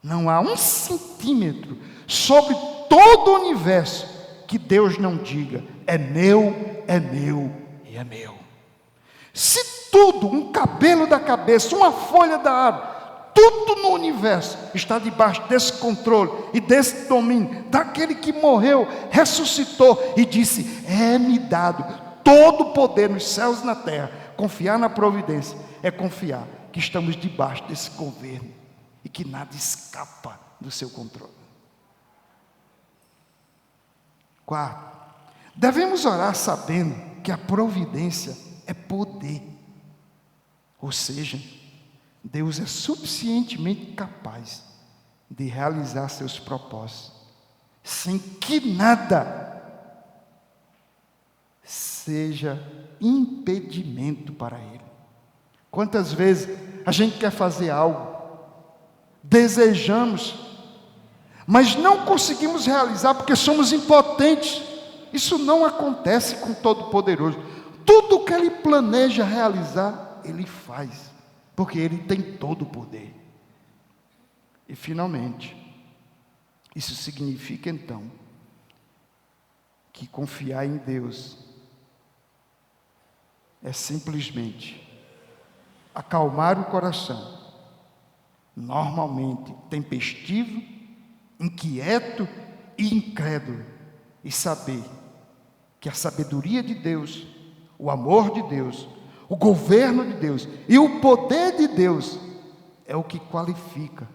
Não há 1 centímetro sobre todo o universo que Deus não diga: é meu e é meu. Se tudo, um cabelo da cabeça, uma folha da árvore, tudo no universo está debaixo desse controle e desse domínio daquele que morreu, ressuscitou e disse: é-me dado todo o poder nos céus e na terra. Confiar na providência é confiar que estamos debaixo desse governo e que nada escapa do seu controle. 4, devemos orar sabendo que a providência é poder. Ou seja, Deus é suficientemente capaz de realizar seus propósitos, sem que nada seja impedimento para Ele. Quantas vezes a gente quer fazer algo, desejamos, mas não conseguimos realizar porque somos impotentes. Isso não acontece com o Todo-Poderoso. Tudo que Ele planeja realizar, Ele faz, porque Ele tem todo o poder. E finalmente, isso significa então que confiar em Deus é simplesmente acalmar o coração, normalmente tempestivo, inquieto e incrédulo, e saber que a sabedoria de Deus, o amor de Deus, o governo de Deus e o poder de Deus é o que qualifica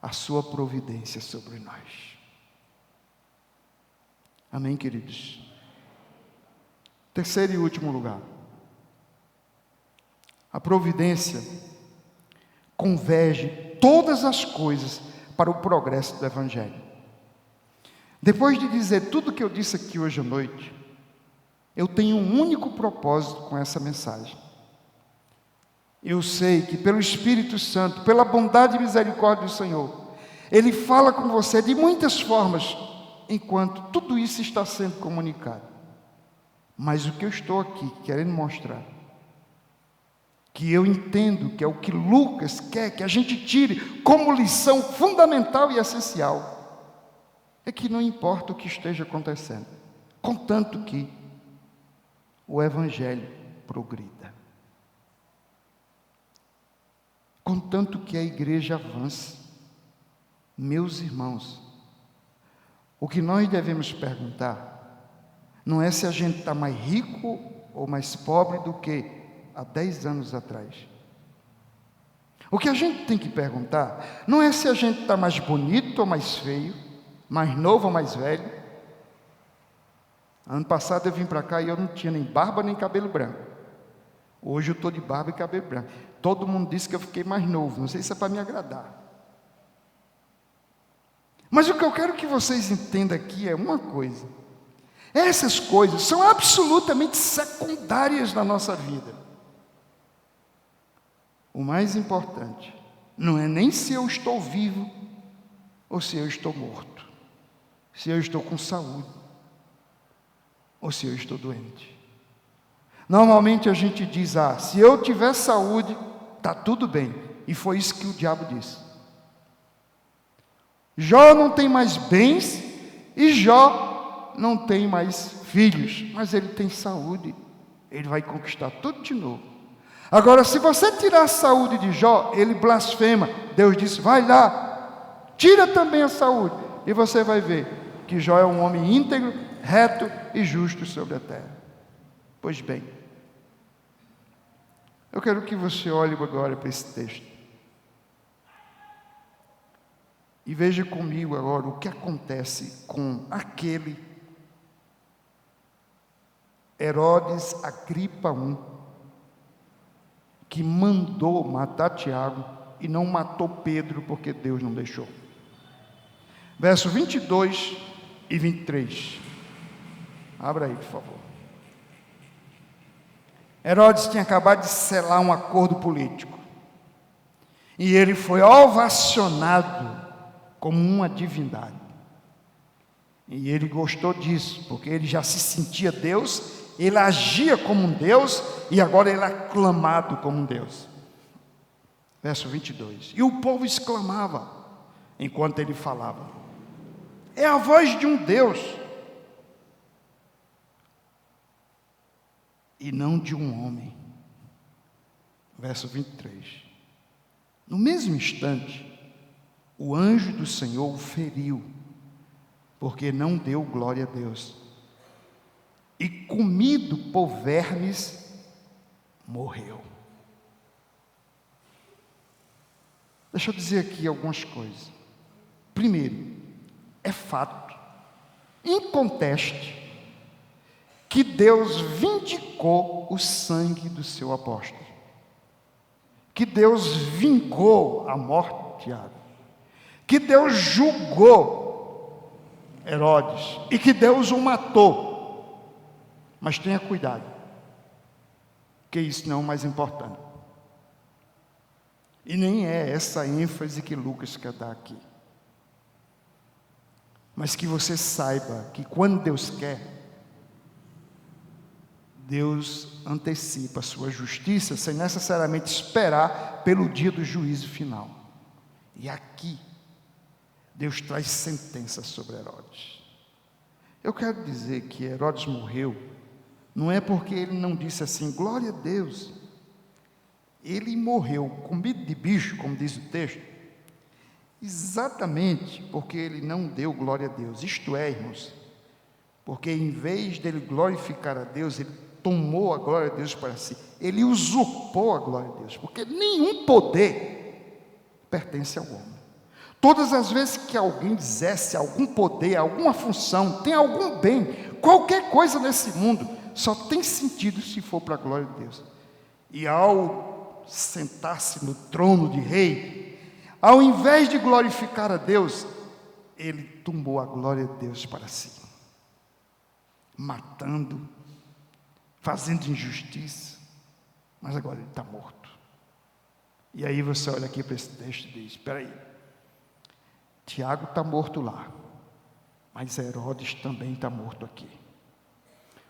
a sua providência sobre nós. Amém, queridos? Terceiro e último lugar, a providência converge todas as coisas para o progresso do Evangelho. Depois de dizer tudo o que eu disse aqui hoje à noite, eu tenho um único propósito com essa mensagem. Eu sei que pelo Espírito Santo, pela bondade e misericórdia do Senhor, Ele fala com você de muitas formas, enquanto tudo isso está sendo comunicado. Mas o que eu estou aqui querendo mostrar, que eu entendo que é o que Lucas quer que a gente tire como lição fundamental e essencial, é que não importa o que esteja acontecendo, contanto que o Evangelho progrida, contanto que a igreja avance. Meus irmãos, o que nós devemos perguntar não é se a gente está mais rico ou mais pobre do que há 10 anos atrás. O que a gente tem que perguntar não é se a gente está mais bonito ou mais feio, mais novo ou mais velho. Ano passado eu vim para cá e eu não tinha nem barba nem cabelo branco. Hoje eu estou de barba e cabelo branco. Todo mundo disse que eu fiquei mais novo, não sei se é para me agradar. Mas o que eu quero que vocês entendam aqui é uma coisa: essas coisas são absolutamente secundárias na nossa vida. O mais importante não é nem se eu estou vivo ou se eu estou morto, se eu estou com saúde, ou se eu estou doente. Normalmente a gente diz, se eu tiver saúde, está tudo bem. E foi isso que o diabo disse. Jó não tem mais bens e Jó não tem mais filhos, mas ele tem saúde. Ele vai conquistar tudo de novo. Agora, se você tirar a saúde de Jó, ele blasfema. Deus disse, vai lá, tira também a saúde. E você vai ver que Jó é um homem íntegro, reto e justo sobre a terra. Pois bem, eu quero que você olhe agora para esse texto. E veja comigo agora o que acontece com aquele Herodes Agripa I, que mandou matar Tiago e não matou Pedro, porque Deus não deixou. Verso 22 e 23. Abra aí, por favor. Herodes tinha acabado de selar um acordo político. E ele foi ovacionado como uma divindade. E ele gostou disso, porque ele já se sentia Deus, ele agia como um Deus, e agora ele é aclamado como um Deus. Verso 22. E o povo exclamava, enquanto ele falava, é a voz de um Deus, e não de um homem. Verso 23. No mesmo instante, o anjo do Senhor o feriu, porque não deu glória a Deus. E comido por vermes, morreu. Deixa eu dizer aqui algumas coisas. Primeiro, é fato, inconteste, que Deus vindicou o sangue do seu apóstolo. Que Deus vingou a morte de Tiago. Que Deus julgou Herodes e que Deus o matou. Mas tenha cuidado, que isso não é o mais importante. E nem é essa ênfase que Lucas quer dar aqui. Mas que você saiba que quando Deus quer, Deus antecipa a sua justiça sem necessariamente esperar pelo dia do juízo final. E aqui, Deus traz sentença sobre Herodes. Eu quero dizer que Herodes morreu, não é porque ele não disse assim, glória a Deus. Ele morreu comido de bicho, como diz o texto, exatamente porque ele não deu glória a Deus. Isto é, irmãos, porque em vez dele glorificar a Deus, ele tomou a glória de Deus para si. Ele usurpou a glória de Deus, porque nenhum poder pertence ao homem. Todas as vezes que alguém exerce algum poder, alguma função, tem algum bem, qualquer coisa nesse mundo, só tem sentido se for para a glória de Deus. E ao sentar-se no trono de rei, ao invés de glorificar a Deus, ele tomou a glória de Deus para si, matando, fazendo injustiça, mas agora ele está morto. E aí você olha aqui para esse texto e diz, espera aí, Tiago está morto lá, mas Herodes também está morto aqui.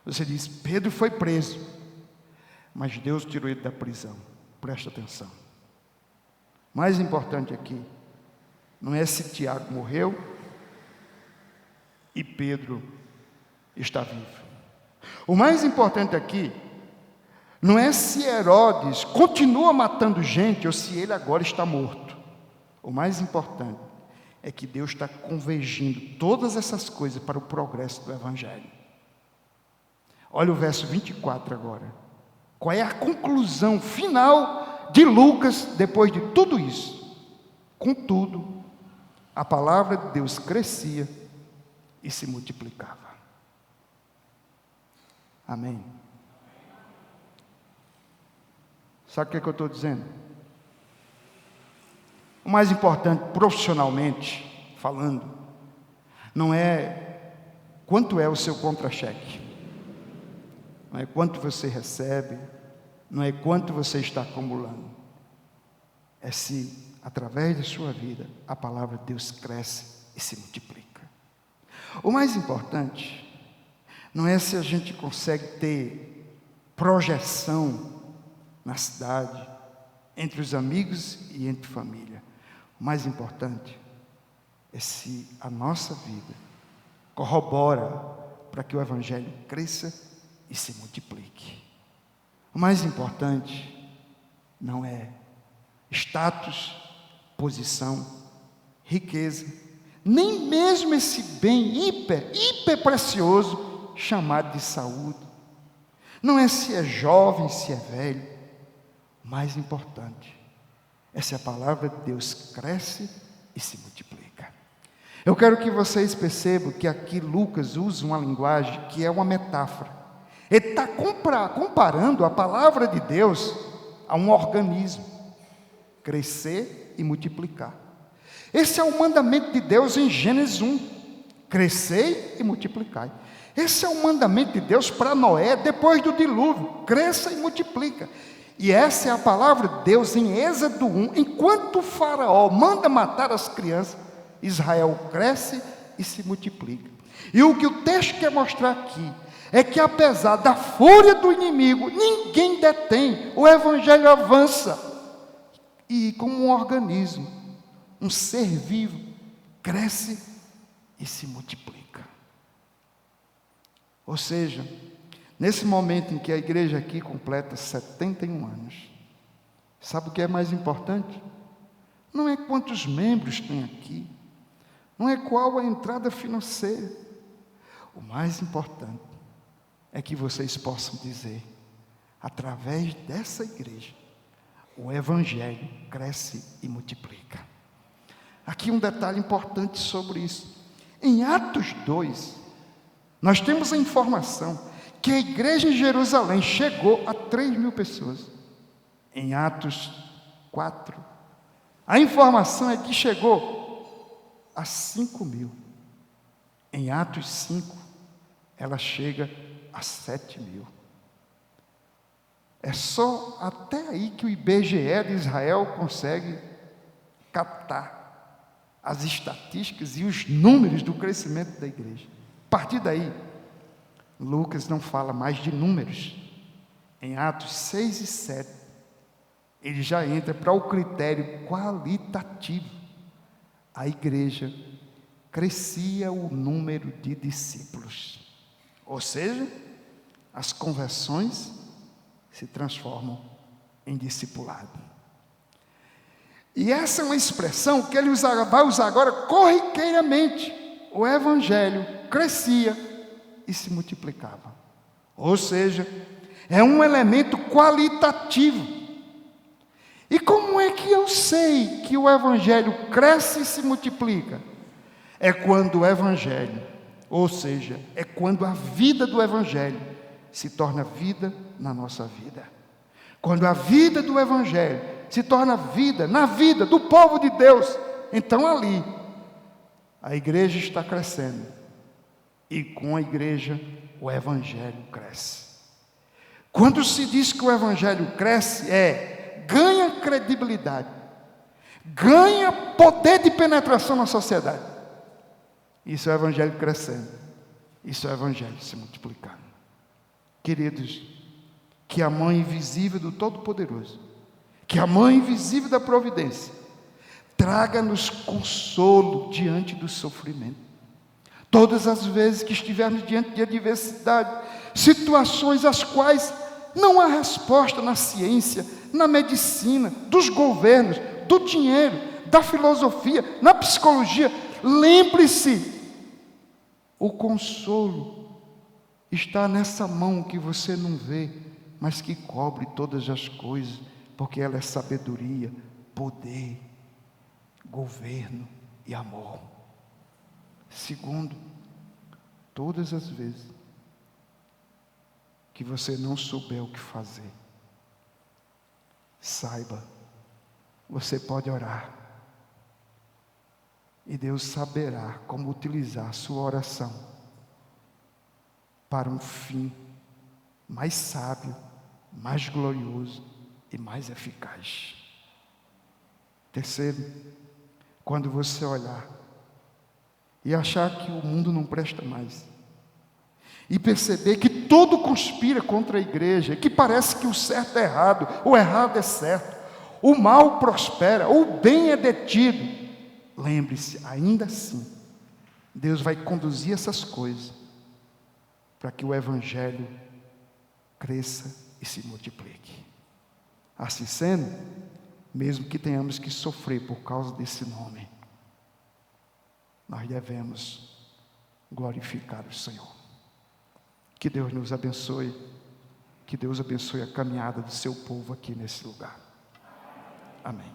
Você diz, Pedro foi preso, mas Deus tirou ele da prisão. Presta atenção. Mais importante aqui, não é se Tiago morreu e Pedro está vivo. O mais importante aqui, não é se Herodes continua matando gente ou se ele agora está morto. O mais importante é que Deus está convergindo todas essas coisas para o progresso do Evangelho. Olha o verso 24 agora. Qual é a conclusão final de Lucas depois de tudo isso? Contudo, a palavra de Deus crescia e se multiplicava. Amém. Sabe o que eu estou dizendo? O mais importante, profissionalmente falando, não é quanto é o seu contra-cheque, não é quanto você recebe, não é quanto você está acumulando, é se através da sua vida, a palavra de Deus cresce e se multiplica. O mais importante não é se a gente consegue ter projeção na cidade, entre os amigos e entre família. O mais importante é se a nossa vida corrobora para que o Evangelho cresça e se multiplique. O mais importante não é status, posição, riqueza, nem mesmo esse bem hiper precioso chamado de saúde. Não é se é jovem, se é velho. O mais importante é se a palavra de Deus cresce e se multiplica. Eu quero que vocês percebam que aqui Lucas usa uma linguagem que é uma metáfora. Ele está comparando a palavra de Deus a um organismo. Crescer e multiplicar. Esse é o mandamento de Deus em Gênesis 1. Crescei e multiplicai. Esse é o mandamento de Deus para Noé depois do dilúvio. Cresça e multiplica. E essa é a palavra de Deus em Êxodo 1. Enquanto o faraó manda matar as crianças, Israel cresce e se multiplica. E o que o texto quer mostrar aqui é que apesar da fúria do inimigo, ninguém detém, o Evangelho avança. E como um organismo, um ser vivo, cresce e se multiplica. Ou seja, nesse momento em que a igreja aqui completa 71 anos, sabe o que é mais importante? Não é quantos membros tem aqui, não é qual a entrada financeira. O mais importante é que vocês possam dizer, através dessa igreja, o Evangelho cresce e multiplica. Aqui um detalhe importante sobre isso. Em Atos 2, nós temos a informação que a igreja em Jerusalém chegou a 3.000 pessoas. Em Atos 4, a informação é que chegou a 5.000. Em Atos 5, ela chega a 7.000. É só até aí que o IBGE de Israel consegue captar as estatísticas e os números do crescimento da igreja. A partir daí, Lucas não fala mais de números. Em Atos 6 e 7, ele já entra para o critério qualitativo. A igreja crescia o número de discípulos. Ou seja, as conversões se transformam em discipulado. E essa é uma expressão que ele vai usar agora corriqueiramente. O Evangelho crescia e se multiplicava. Ou seja, é um elemento qualitativo. E como é que eu sei que o Evangelho cresce e se multiplica? É quando o Evangelho, ou seja, é quando a vida do Evangelho se torna vida na nossa vida. Quando a vida do Evangelho se torna vida na vida do povo de Deus, então ali a igreja está crescendo e com a igreja o Evangelho cresce. Quando se diz que o Evangelho cresce, ganha credibilidade, ganha poder de penetração na sociedade. Isso é o Evangelho crescendo, isso é o Evangelho se multiplicando. Queridos, que a mão invisível do Todo-Poderoso, que a mão invisível da providência, traga-nos consolo diante do sofrimento. Todas as vezes que estivermos diante de adversidade, situações às quais não há resposta na ciência, na medicina, dos governos, do dinheiro, da filosofia, na psicologia, lembre-se, o consolo está nessa mão que você não vê, mas que cobre todas as coisas, porque ela é sabedoria, poder, governo e amor. Segundo, todas as vezes que você não souber o que fazer, saiba, você pode orar, e Deus saberá como utilizar a sua oração para um fim mais sábio, mais glorioso e mais eficaz. Terceiro, quando você olhar e achar que o mundo não presta mais, e perceber que todo conspira contra a igreja, que parece que o certo é errado, o errado é certo, o mal prospera, o bem é detido, lembre-se, ainda assim, Deus vai conduzir essas coisas para que o evangelho cresça e se multiplique. Assim sendo, mesmo que tenhamos que sofrer por causa desse nome, nós devemos glorificar o Senhor. Que Deus nos abençoe, que Deus abençoe a caminhada do seu povo aqui nesse lugar. Amém.